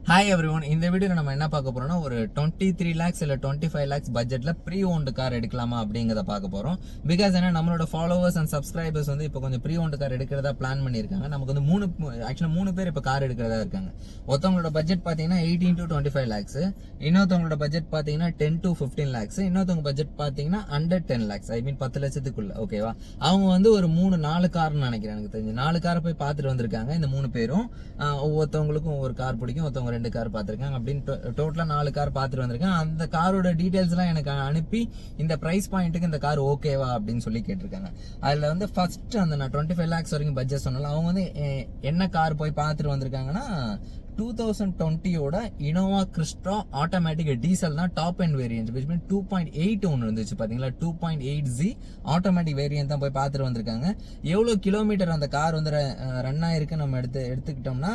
Hi every one. இந்த வீடியோவில் நம்ம என்ன பார்க்க போறோம்னா ஒரு 23 lakhs இல்லை 25 lakhs பட்ஜெட்டில் ப்ரீ ஓன்டு கார் எடுக்கலாமா அப்படிங்கிறத பார்க்க போகிறோம். பிகாஸ் ஏன்னா நம்மளோட ஃபாலோவர்ஸ் அண்ட் சப்ஸ்கிரைபர்ஸ் வந்து இப்போ கொஞ்சம் ப்ரீ ஓன்டு கார் எடுக்கிறதா பிளான் பண்ணியிருக்காங்க. நமக்கு வந்து மூணு பேர் இப்போ கார் எடுக்கிறதா இருக்காங்க. ஒருத்தவங்களோட பட்ஜெட் பார்த்தீங்கன்னா 18 to 25 lakhs, இன்னொருத்தவங்களோட பட்ஜெட் பார்த்தீங்கன்னா 10 to 15 lakhs, இன்னொருத்தவங்க பட்ஜெட் பார்த்தீங்கன்னா under 10 lakhs, ஐ மீன் 10 லட்சத்துக்குள்ள. ஓகேவா? அவங்க வந்து ஒரு 3-4 கார்னு நினைக்கிறேன். எனக்கு தெரிஞ்சு 4 காரை போய் பார்த்துட்டு வந்திருக்காங்க. இந்த 3 பேரும் ஒவ்வொருத்தவங்களுக்கும் ஒவ்வொரு கார் பிடிக்கும். ஒருத்தவங்க 2 கார் பார்த்துருக்காங்க. அப்படின்னு டோட்டலா 4 கார் பார்த்துட்டு வந்திருக்கேன். அந்த காரோட டீடைல்ஸ் எல்லாம் எனக்கு அனுப்பி இந்த பிரைஸ் பாயிண்ட்டுக்கு இந்த கார் ஓகேவா அப்படின்னு சொல்லி கேட்டிருக்காங்க. அதுல வந்து ஃபர்ஸ்ட் அந்த நான் 25 lakhs வரைக்கும் பட்ஜெட் சொன்னால அவங்க வந்து என்ன கார் போய் பார்த்துட்டு வந்திருக்காங்கன்னா 2020 இனோவா கிறிஸ்டா ஆட்டோமேட்டிக் டீசல் தான் டாப் எண்ட் வேரியன்ட், விச் மீன் 2.8 ஒன்று இருந்துச்சு பாத்தீங்களா. 2.8Z ஆட்டோமேட்டிக் வேரியன்ட் தான் போய் பார்த்துட்டு வந்திருக்காங்க. எவ்வளவு கிலோமீட்டர் அந்த கார் வந்து ரன் ஆயிருக்கு நம்ம எடுத்துக்கிட்டோம்னா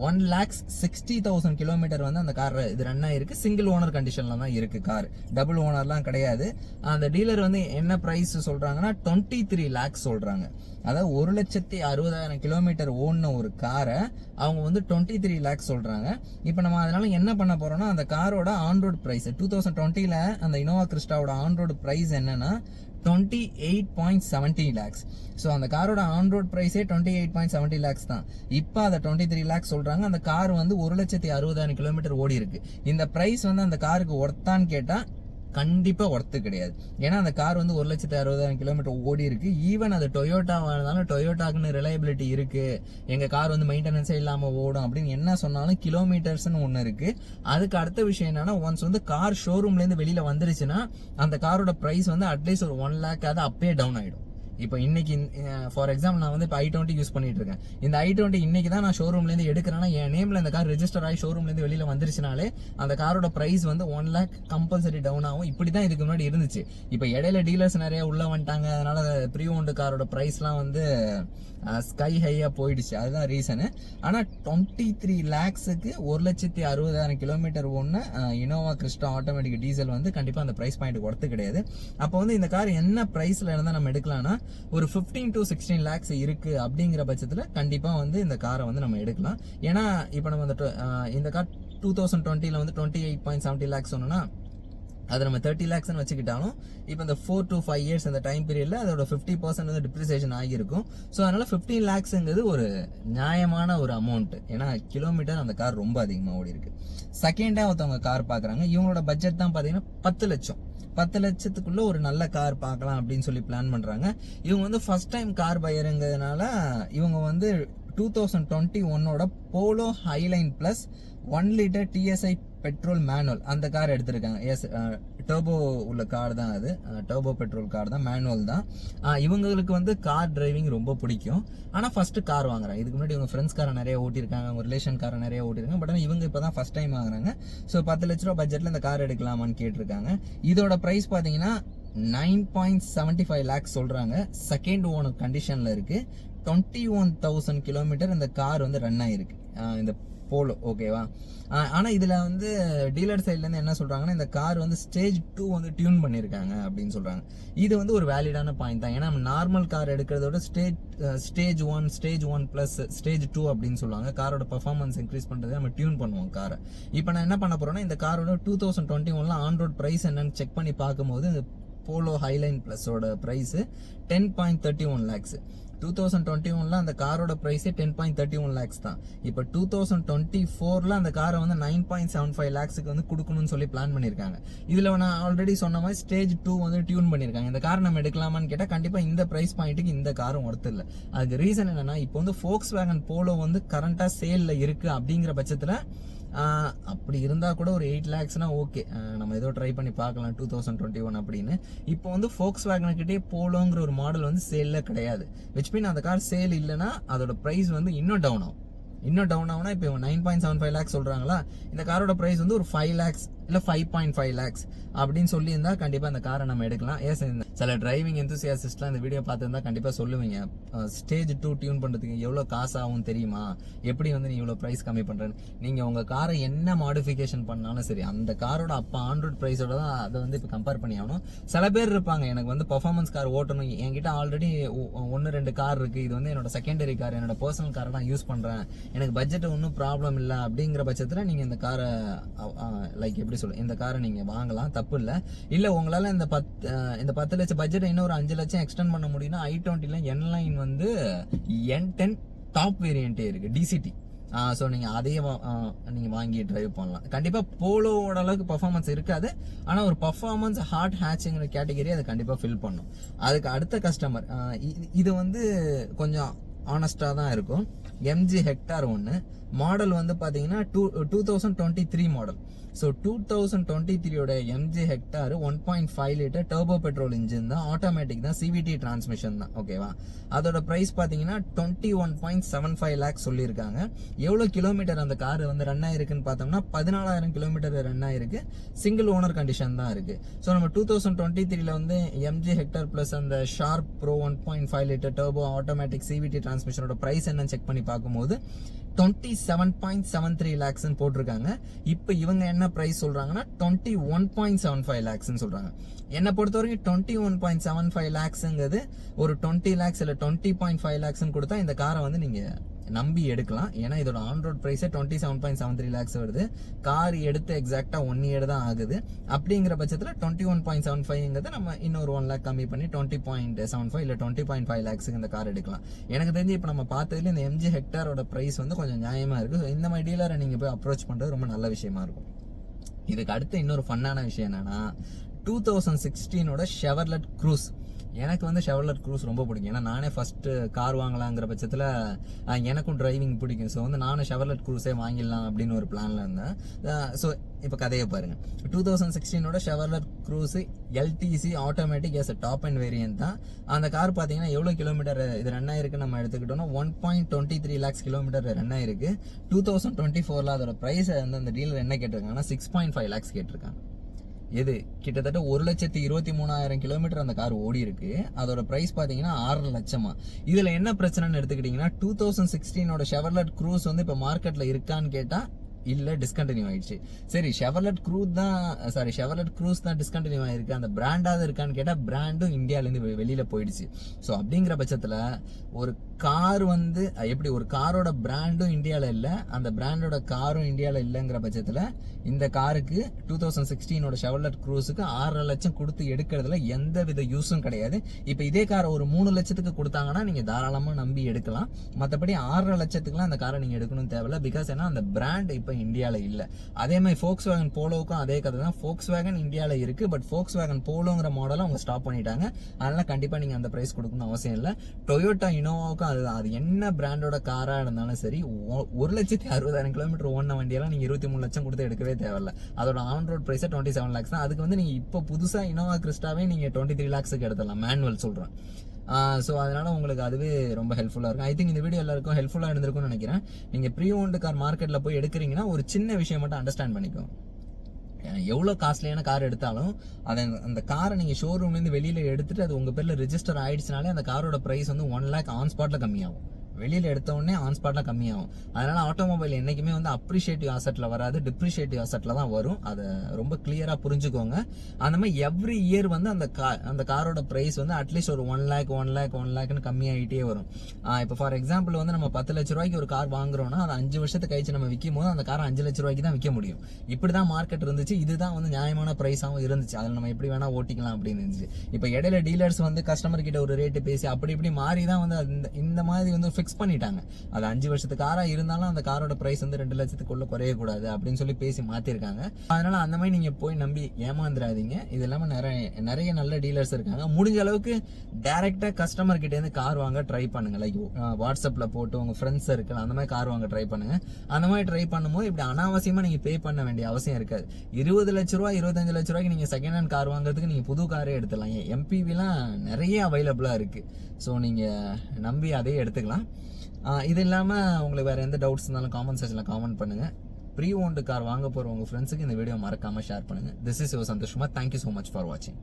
1,60,000 கிலோமீட்டர் வந்து அந்த கார் இது ரன் ஆயிருக்கு. சிங்கிள் ஓனர் கண்டிஷன்ல தான் இருக்கு கார், டபுள் ஓனர்லாம் கிடையாது. அந்த டீலர் வந்து என்ன பிரைஸ் சொல்றாங்கன்னா 23 lakhs சொல்றாங்க. அதாவது 1,60,000 கிலோமீட்டர் ஓடின ஒரு காரை அவங்க வந்து 23 lakhs சொல்றாங்க. இப்போ நம்ம அதனால என்ன பண்ண போறோம்னா அந்த காரோட ஆன்ரோட் பிரைஸ் 2020ல அந்த இனோவா கிறிஸ்டாவோட ஆன்ரோட் பிரைஸ் என்னன்னா 28.70 lakhs. ஸோ அந்த காரோட ஆன்ரோட் பிரைஸே 28.70 lakhs தான். இப்போ அதை 23 lakhs சொல்றாங்க. அந்த கார் வந்து 1,60,000 கிலோமீட்டர் ஓடி இருக்கு. இந்த பிரைஸ் வந்து அந்த காருக்கு ஒர்த்தான்னு கேட்டா கண்டிப்பா ஒர்த்து கிடையாது. ஏன்னா அந்த கார் வந்து 1,60,000 கிலோமீட்டர் ஓடி இருக்கு. ஈவன் அது டொயோட்டாவா இருந்தாலும் டொயோட்டாக்குன்னு ரிலையபிலிட்டி இருக்கு, எங்க கார் வந்து மெயின்டெனன்ஸே இல்லாம ஓடும் அப்படின்னு என்ன சொன்னாலும் கிலோமீட்டர்ஸ்னு ஒண்ணு இருக்கு. அதுக்கு அடுத்த விஷயம் என்னன்னா ஒன்ஸ் வந்து கார் ஷோரூம்ல இருந்து வெளியில வந்துருச்சுன்னா அந்த காரோட பிரைஸ் வந்து அட்லீஸ்ட் ஒரு 1 lakh அது அப்பயே டவுன் ஆயிடும். இப்போ இன்னைக்கு ஃபார் எக்ஸாம்பிள் நான் வந்து இப்போ i20 யூஸ் பண்ணிட்டு இருக்கேன். இந்த i20 இன்னைக்கு தான் நான் ஷோரூம்ல இருந்து எடுக்கிறேன்னா என் நேம்ல இந்த கார் ரெஜிஸ்டர் ஆகி ஷோரூம்ல இருந்து வெளியில வந்துருச்சுனாலே அந்த காரோட பிரைஸ் வந்து 1 lakh கம்பல்சரி டவுன் ஆகும். இப்படிதான் இதுக்கு முன்னாடி இருந்துச்சு. இப்போ இடையில டீலர்ஸ் நிறைய உள்ள வந்துட்டாங்க. அதனால ப்ரீ ஓன்டு காரோட பிரைஸ்லாம் வந்து ஸ்கை ஹையா போயிடுச்சு. அதுதான் ரீசனு. ஆனா 23 lakhsக்கு 1,60,000 கிலோமீட்டர் ஒன்று இனோவா கிறிஸ்டா ஆட்டோமேட்டிக் டீசல் வந்து கண்டிப்பா அந்த பிரைஸ் பாயிண்ட் ஒர்த்து கிடையாது. அப்போ வந்து இந்த கார் என்ன பிரைஸ்ல இருந்தா நம்ம எடுக்கலாம்னா ஒரு 15 to 16 lakhs இருக்கு. அப்படிங்கிற பட்சத்துல கண்டிப்பா வந்து இந்த காரை வந்து நம்ம எடுக்கலாம். ஏன்னா இப்போ நம்ம இந்த கார் 2020ல வந்து 28.70 lakhs சொன்னோம்னா அது நம்ம 30 lakhs வச்சுக்கிட்டாலும் இப்போ இந்த 4 to 5 years இந்த டைம் பீரியட்ல அதோட 50% வந்து டிப்ரிசியேஷன் ஆகியிருக்கும். ஸோ அதனால 15 lakhsங்கிறது ஒரு நியாயமான ஒரு அமௌண்ட். ஏன்னா கிலோமீட்டர் அந்த கார் ரொம்ப அதிகமாக ஓடி இருக்கு. செகண்டா ஒருத்தவங்க கார் பாக்குறாங்க. இவங்களோட பட்ஜெட் தான் பாத்தீங்கன்னா 10 லட்சம். 10 லட்சத்துக்குள்ள ஒரு நல்ல கார் பார்க்கலாம் அப்படின்னு சொல்லி பிளான் பண்றாங்க. இவங்க வந்து ஃபர்ஸ்ட் டைம் கார் பையருங்கிறதுனால இவங்க வந்து 2021 Polo Highline plus 1 liter TSI petrol manual அந்த கார் எடுத்திருக்காங்க. எஸ், டர்போ உள்ள கார் தான் அது. டர்போ பெட்ரோல் கார் தான், மேனுவல் தான். இவங்களுக்கு வந்து கார் டிரைவிங் ரொம்ப பிடிக்கும். ஆனா ஃபர்ஸ்ட் கார் வாங்குறாங்க. இதுக்கு முன்னாடி இவங்க ஃப்ரெண்ட்ஸ் காரை நிறைய ஓட்டிருக்காங்க, அவங்க ரிலேஷன் காரை நிறைய ஓட்டிருக்காங்க. பட் ஆனால் இவங்க இப்பதான் ஃபர்ஸ்ட் டைம் வாங்குறாங்க. ஸோ 10 லட்ச ரூபா பட்ஜெட்ல இந்த கார் எடுக்கலாமான்னு கேட்டிருக்காங்க. இதோட பிரைஸ் பாத்தீங்கன்னா 9.75 lakhs சொல்றாங்க. செகண்ட் ஓனர் கண்டிஷன்ல இருக்கு. 21,000 கிலோமீட்டர் இந்த கார் வந்து ரன் ஆயிருக்கு இந்த போலோ. ஓகேவா? ஆனா இதுல வந்து டீலர் சைட்ல இருந்து என்ன சொல்றாங்கன்னா இந்த கார் வந்து ஸ்டேஜ் 2 வந்து டியூன் பண்ணிருக்காங்க அப்படின்னு சொல்றாங்க. இது வந்து ஒரு வேலிடான பாயிண்ட் தான். ஏன்னா நம்ம நார்மல் கார் எடுக்கிறதோட ஸ்டேஜ் 1, ஸ்டேஜ் 1 பிளஸ் ஸ்டேஜ் 2 அப்படின்னு சொல்லுவாங்க. காரோட பெர்ஃபார்மன்ஸ் இன்க்ரீஸ் பண்றது நம்ம டியூன் பண்ணுவோம் காரை. இப்போ நான் என்ன பண்ண போறேன்னா இந்த காரோட 2021ல ஆன் ரோட் பிரைஸ் என்னன்னு செக் பண்ணி பார்க்கும்போது இந்த போலோ ஹைலைன் பிளஸோட பிரைஸ் 10.31 lakhs. 2021ல அந்த காரோட பிரைஸே 10.31 lakhs தான். இப்போ 2024ல அந்த காரை வந்து 9.75 lakhsக்கு வந்து கொடுக்கணும்னு சொல்லி பிளான் பண்ணிருக்காங்க. இதுல நான் ஆல்ரெடி சொன்ன மாதிரி ஸ்டேஜ் 2 வந்து டியூன் பண்ணிருக்காங்க. இந்த கார் நம்ம எடுக்கலாமான்னு கேட்டா கண்டிப்பா இந்த பிரைஸ் பாயிண்ட்டுக்கு இந்த காரும் ஒர்த் இல்ல. அதுக்கு ரீசன் என்னன்னா இப்போ வந்து Volkswagen போலோ வந்து கரண்டா சேல்ல இருக்கு. அப்படிங்கிற பட்சத்துல அப்படி இருந்தா கூட ஒரு 8 lakhsனா ஓகே, நம்ம ஏதோ ட்ரை பண்ணி பார்க்கலாம் 2021 அப்படின்னு. இப்போ வந்து Volkswagen கிட்டே போலோங்கிற ஒரு மாடல் வந்து சேல்ல கிடையாது. விச் மீன் அந்த கார் சேல் இல்லைன்னா அதோட பிரைஸ் வந்து இன்னும் டவுன் ஆகும். இப்போ 9.75 lakhs சொல்றாங்களா, இந்த காரோட பிரைஸ் வந்து ஒரு 5 lakhs இல்லை 5.5 lakhs அப்படின்னு சொல்லியிருந்தா கண்டிப்பாக அந்த காரை நம்ம எடுக்கலாம். சில டிரைவிங் எந்தூசியாசிஸ்ட்லாம் இந்த வீடியோ பார்த்துருந்தா கண்டிப்பாக சொல்லுவீங்க, ஸ்டேஜ் 2 டியூன் பண்ணுறதுக்கு எவ்வளோ காசு ஆகும் தெரியுமா, எப்படி வந்து நீ இவ்வளோ ப்ரைஸ் கம்மி பண்ணுறேன்னு. நீங்கள் உங்கள் காரை என்ன மாடிஃபிகேஷன் பண்ணாலும் சரி, அந்த காரோட அப்போ ஆண்ட்ராய்ட் ப்ரைஸோட தான் அதை வந்து இப்போ கம்பேர் பண்ணி ஆகணும். சில பேர் இருப்பாங்க, எனக்கு வந்து பர்ஃபார்மன்ஸ் கார் ஓட்டணும், என்கிட்ட ஆல்ரெடி 1-2 கார் இருக்குது, இது வந்து என்னோட செகண்டரி கார், என்னோட பர்சனல் காரை நான் யூஸ் பண்ணுறேன், எனக்கு பட்ஜெட் ஒன்றும் ப்ராப்ளம் இல்லை அப்படிங்கிற பட்சத்தில் நீங்கள் இந்த காரை லைக் எப்படி சொல்ல, இந்த காரை நீங்கள் வாங்கலாம், தப்பு இல்லை. இல்லை உங்களால் இந்த 10 லட்சம் பட்ஜெட்டை இன்னும் ஒரு 5 லட்சம் எக்ஸ்டெண்ட் பண்ண முடியும்னா i20ல N-Line வந்து N10 டாப் வேரியண்ட்டே இருக்குது, டிசிடி. ஸோ நீங்கள் அதையே நீங்கள் வாங்கி ட்ரைவ் பண்ணலாம். கண்டிப்பாக போலோவோட அளவுக்கு பர்ஃபார்மன்ஸ் இருக்காது, ஆனால் ஒரு பர்ஃபார்மன்ஸ் ஹார்ட் ஹேட்சிங்கிற கேட்டகரி அதை கண்டிப்பாக ஃபில் பண்ணும். அதுக்கு அடுத்த கஸ்டமர் இது வந்து கொஞ்சம் ஆனஸ்டாக தான் இருக்கும். MG ஹெக்டார் ஒன்று மாடல் வந்து பார்த்தீங்கன்னா 2023 model. So 2023 MG Hector 1.5 litre turbo petrol engine தான், ஆட்டோமேட்டிக் தான், CVT டிரான்ஸ்மிஷன் தான், ஓகேவா. அதோட ப்ரைஸ் பார்த்தீங்கன்னா 21.75 lakhs சொல்லியிருக்காங்க. எவ்வளோ கிலோமீட்டர் அந்த கார் வந்து ரன் ஆயிருக்குன்னு பார்த்தோம்னா 14,000 கிலோமீட்டர் ரன் ஆயிருக்கு. சிங்கிள் ஓனர் கண்டிஷன் தான் இருக்கு. ஸோ நம்ம 2023 வந்து MG ஹெக்டார் பிளஸ் அந்த sharp pro 1.5 litre turbo automatic CVT டிரான்ஸ்மிஷனோட ப்ரைஸ் என்னன்னு செக் பண்ணி பார்க்கும்போது 27.73 lakhs போட்டிருக்காங்க. இப்போ இவங்க என்ன பிரைஸ் சொல்றாங்கன்னா 21.75 lakhs சொல்றாங்க. என்னை பொறுத்த வரைக்கும் 21.75 lakhsங்கிறது ஒரு 20 lakhs இல்லை 20.5 lakhs கொடுத்தா இந்த காரை வந்து நீங்க நம்பி எடுக்கலாம். ஏன்னா இதோட ஆன்ரோட் ப்ரைஸே 27.73 lakhs வருது. கார் எடுத்து எக்ஸாக்டா 1 year தான் ஆகுது. அப்படிங்கிற பட்சத்தில் 21.75ங்கிறது நம்ம இன்னொரு 1 lakh கம்மி பண்ணி 20.75 இல்லை 20.5 lakhs இந்த கார் எடுக்கலாம். எனக்கு தெரிஞ்சு இப்போ நம்ம பார்த்ததுல இந்த MG ஹெக்டாரோட ப்ரைஸ் வந்து கொஞ்சம் நியாயமா இருக்கு. ஸோ இந்த மாதிரி டீலரை நீங்க போய் அப்ரோச் பண்றது ரொம்ப நல்ல விஷயமா இருக்கும். இதுக்கு அடுத்து இன்னொரு ஃபன்னான விஷயம் என்னன்னா 2016 ஷெவர்லெட் க்ரூஸ். எனக்கு வந்து ஷெவர்லெட் க்ரூஸ் ரொம்ப பிடிக்கும். ஏன்னா நானே ஃபர்ஸ்ட் கார் வாங்கலாங்கிற பட்சத்தில் எனக்கும் டிரைவிங் பிடிக்கும். ஸோ வந்து நானும் ஷெவர்லெட் க்ரூஸே வாங்கிடலாம் அப்படின்னு ஒரு பிளான்ல இருந்தேன். ஸோ இப்போ கதையை பாருங்க. 2016 ஷெவர்லெட் க்ரூஸ் LTC ஆட்டோமேட்டிக் எஸ் டாப் அண்ட் வேரியன்ட் தான். அந்த கார் பார்த்தீங்கன்னா எவ்வளோ கிலோமீட்டர் இது ரன் ஆயிருக்கு நம்ம எடுத்துக்கிட்டோம்னா 1.23 lakhs கிலோமீட்டர் ரன் ஆயிருக்கு. 2024 அதோட ப்ரைஸ் வந்து அந்த டீலர் என்ன கேட்டிருக்காங்கன்னா 6.5 lakhs கேட்டிருக்காங்க. எது கிட்டத்தட்ட 1,23,000 கிலோமீட்டர் அந்த கார் ஓடி இருக்கு. அதோட பிரைஸ் பாத்தீங்கன்னா 6 லட்சமா. இதுல என்ன பிரச்சனைன்னு எடுத்துக்கிட்டீங்கன்னா 2016 ஷெவர்லெட் க்ரூஸ் வந்து இப்ப மார்க்கெட்ல இருக்கான்னு கேட்டா இல்ல, டிஸ்கண்டினியூ ஆயிடுச்சு. சரி, ஷெவர்லெட் க்ரூஸ் தான் டிஸ்கண்டினியூ ஆயிருக்கு, அந்த பிராண்டாவது இருக்கான்னு கேட்டா பிராண்டும் இந்தியால இருந்து வெளியில போயிடுச்சு. ஸோ அப்படிங்கிற பட்சத்துல ஒரு கார் வந்து எப்படி ஒரு காரோட பிராண்டும் இந்தியால இல்ல, அந்த பிராண்டோட காரும் இந்தியால இல்லைங்கிற பட்சத்துல இந்த காருக்கு 2016 ஷெவர்லெட் க்ரூஸுக்கு 6 லட்சம் கொடுத்து எடுக்கிறதுல எந்த வித யூஸும் கிடையாது. இப்போ இதே காரை ஒரு 3 லட்சத்துக்கு கொடுத்தாங்கன்னா நீங்க தாராளமா நம்பி எடுக்கலாம். மற்றபடி 6 லட்சத்துக்குலாம் அந்த காரை நீங்க எடுக்கணும் தேவையில்ல. பிகாஸ் ஏன்னா அந்த பிராண்ட் இப்போ இந்தியால இல்ல. அதே மாதிரி Volkswagen போலோவுக்கும் அதே கதை தான். Volkswagen இந்தியால இருக்கு, பட் Volkswagen போலோங்கிற மாடலை அவங்க ஸ்டாப் பண்ணிட்டாங்க. அதனால கண்டிப்பா நீங்க அந்த பிரைஸ் கொடுக்கணும் அவசியம் இல்லை. டொயோட்டா இனோவாவுக்கும் அதுதான். அது என்ன பிராண்டோட காரா இருந்தாலும் சரி, 1,60,000 கிலோமீட்டர் ஓடின வண்டியெல்லாம் நீங்க 23 லட்சம் கொடுத்து எடுக்கவே தேவையில்ல. அதோட ஆன் ரோட் பிரைஸ் 27 lakhs தான். அதுக்கு வந்து நீங்க இப்போ புதுசா இனோவா கிறிஸ்டாவே நீங்க 23 lakhsக்கு எடுத்துடலாம், மேனுவல் சொல்றேன். ஸோ அதனால உங்களுக்கு அதுவே ரொம்ப ஹெல்ப்ஃபுல்லாக இருக்கும். ஐ திங்க் இந்த வீடியோ எல்லாருக்கும் ஹெல்ப்ஃபுல்லாக இருந்திருக்கும்னு நினைக்கிறேன். நீங்கள் ப்ரீ ஓன்டு கார் மார்க்கெட்டில் போய் எடுக்கிறீங்கன்னா ஒரு சின்ன விஷயம் மட்டும் அண்டர்ஸ்டாண்ட் பண்ணிக்கோங்க. எவ்வளோ காஸ்ட்லியான கார் எடுத்தாலும் அதை அந்த காரை நீங்கள் ஷோரூம்லேருந்து வெளியில் எடுத்துட்டு அது உங்கள் பேரில் ரெஜிஸ்டர் ஆயிடுச்சுனாலே அந்த காரோட ப்ரைஸ் வந்து 1 lakh ஆன் ஸ்பாட்டில் கம்மியாகும். வெளியில் எடுத்த உடனே ஆன் ஸ்பாட்ல கம்மியாகும். அதனால ஆட்டோமொபைல் என்னைக்குமே வந்து அப்ரிஷியேட்டிவ் அசெட்ல வராது, டிப்ரிஷியேட்டிவ் அசெட்ல தான் வரும். அதை ரொம்ப கிளியரா புரிஞ்சுக்கோங்க. அந்த மாதிரி எவ்ரி இயர் வந்து அந்த காரோட பிரைஸ் வந்து அட்லீஸ்ட் ஒரு 1 lakh கம்மியாகிட்டே வரும். இப்போ ஃபார் எக்ஸாம்பிள் வந்து நம்ம 10 லட்ச ரூபாய்க்கு ஒரு கார் வாங்குறோம்னா அது 5 வருஷத்துக்கு கழிச்சு நம்ம விற்கும் போது அந்த காரை 5 லட்ச ரூபாய்க்கு தான் விற்க முடியும். இப்படிதான் மார்க்கெட் இருந்துச்சு. இதுதான் வந்து நியாயமான பிரைஸாகவும் இருந்துச்சு. அதில் நம்ம எப்படி வேணா ஓட்டிக்கலாம் அப்படின்னு இருந்துச்சு. இப்போ இடையில டீலர்ஸ் வந்து கஸ்டமர் கிட்ட ஒரு ரேட்டு பேசி அப்படி இப்படி மாறி தான் வந்து இந்த மாதிரி வந்து ஃபிக்ஸ் பண்ணிட்டாங்க. அது 5 வருஷத்து காரா இருந்தாலும் அந்த காரோட பிரைஸ் வந்து 2 லட்சத்துக்குள்ள குறையக்கூடாது அப்படின்னு சொல்லி பேசி மாத்திருக்காங்க. அதனால அந்த மாதிரி நீங்க போய் நம்பி ஏமாந்துடாதீங்க. இது இல்லாம நிறைய நல்ல டீலர்ஸ் இருக்காங்க. முடிஞ்ச அளவுக்கு டைரக்டா கஸ்டமர் கிட்ட இருந்து கார் வாங்க ட்ரை பண்ணுங்க. லைக் வாட்ஸ்அப்ல போட்டு உங்க ஃப்ரெண்ட்ஸ் சர்க்கிள் அந்த மாதிரி கார் வாங்க ட்ரை பண்ணுங்க. அந்த மாதிரி ட்ரை பண்ணும்போது இப்படி அனாவசியமா நீங்க பே பண்ண வேண்டிய அவசியம் இருக்காது. 20 லட்ச ரூபாய் 25 லட்ச ரூபாய்க்கு நீங்க செகண்ட் ஹேண்ட் கார் வாங்குறதுக்கு நீங்க புது காரே எடுத்துலாம். MPVலாம் நிறைய அவைலபிளா இருக்கு. ஸோ நீங்க நம்பி அதே எடுத்துக்கலாம். இது இல்லாமல் உங்களுக்கு வேறு எந்த டவுட்ஸ் இருந்தாலும் காமெண்ட் செக்ஷனில் காமெண்ட் பண்ணுங்கள். ப்ரீ ஓன்டு கார் வாங்க போகிற உங்கள் ஃப்ரெண்ட்ஸுக்கு இந்த வீடியோ மறக்காமல் ஷேர் பண்ணுங்கள். This is your Santhosh Kumar. Thank you so much for வாட்சிங்.